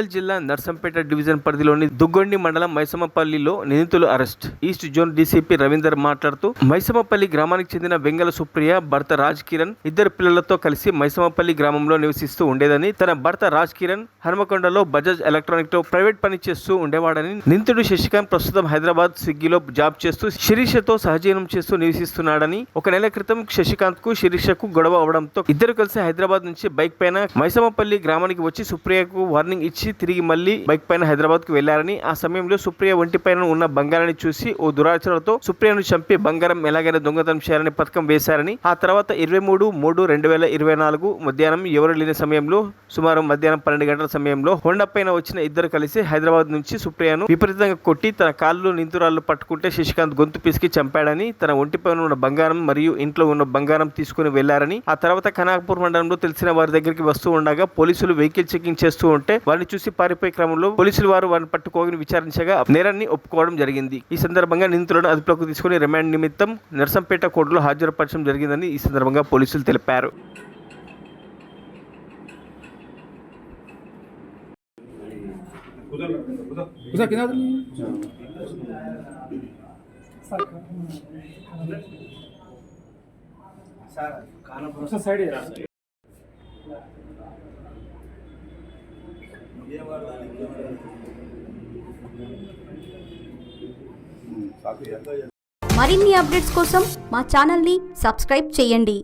వరంగల్ జిల్లా నర్సంపేట డివిజన్ పరిధిలోని దుగ్గొండి మండలం మైసమ్మపల్లిలో నిందితులు arrest. East zone DCP Ravinder మాట్లాడుతూ, మైసమ్మపల్లి గ్రామానికి చెందిన వెంగళ సుప్రియ భర్త రాజ్ కిరణ్ ఇద్దరు పిల్లలతో కలిసి మైసమ్మపల్లి గ్రామంలో నివసిస్తూ ఉండేదని, తన భర్త రాజ్ కిరణ్ హనుమకొండలో బజాజ్ ఎలక్ట్రానిక్ లో ప్రైవేట్ పని చేస్తూ ఉండేవాడని, నిందితుడు శశికాంత్ ప్రస్తుతం హైదరాబాద్ స్విగ్గీలో జాబ్ చేస్తూ శిరీషతో సహజీవనం చేస్తూ నివసిస్తున్నాడని, ఒక నెల క్రితం శశికాంత్ కు శిరీషకు గొడవ అవడంతో ఇద్దరు కలిసి హైదరాబాద్ నుంచి బైక్ పైన మైసమ్మపల్లి గ్రామానికి వచ్చి సుప్రియకు వార్నింగ్ ఇచ్చి తిరిగి మళ్లీ బైక్ పైన హైదరాబాద్ కు వెళ్లారని, ఆ సమయంలో సుప్రియ ఒంటి పైన ఉన్న బంగారాన్ని చూసి ఓ దురాచరణతో సుప్రియను చంపి బంగారం ఎలాగైనా దొంగతనం చేయాలని పథకం వేశారని, ఆ తర్వాత 23/3/2024 మధ్యాహ్నం ఎవరు లేని సమయంలో సుమారు మధ్యాహ్నం 12 గంటల సమయంలో హోండా పైన వచ్చిన ఇద్దరు కలిసి హైదరాబాద్ నుంచి సుప్రియను విపరీతంగా కొట్టి తన కాళ్ళు నింతురాళ్లు పట్టుకుంటే శశికాంత్ గొంతు పిసికి చంపాడని, తన ఒంటి పైన ఉన్న బంగారం మరియు ఇంట్లో ఉన్న బంగారం తీసుకుని వెళ్లారని, ఆ తర్వాత ఖనాపూర్ మండలంలో తెలిసిన వారి దగ్గరికి వస్తూ ఉండగా పోలీసులు వెహికల్ చెకింగ్ చేస్తూ ఉంటే వారిని చూసి పారిపోయే క్రమంలో పోలీసులు వారిని పట్టుకోని విచారించగా నేరాన్ని ఒప్పుకోవడం జరిగింది. ఈ సందర్భంగా నిందితులను అదుపులోకి తీసుకుని రిమాండ్ నిమిత్తం నర్సంపేట కోర్టులో హాజరుపరచడం జరిగిందని ఈ సందర్భంగా పోలీసులు తెలిపారు. మరిన్ని అప్డేట్స్ కోసం మా ఛానల్ని సబ్స్క్రైబ్ చేయండి.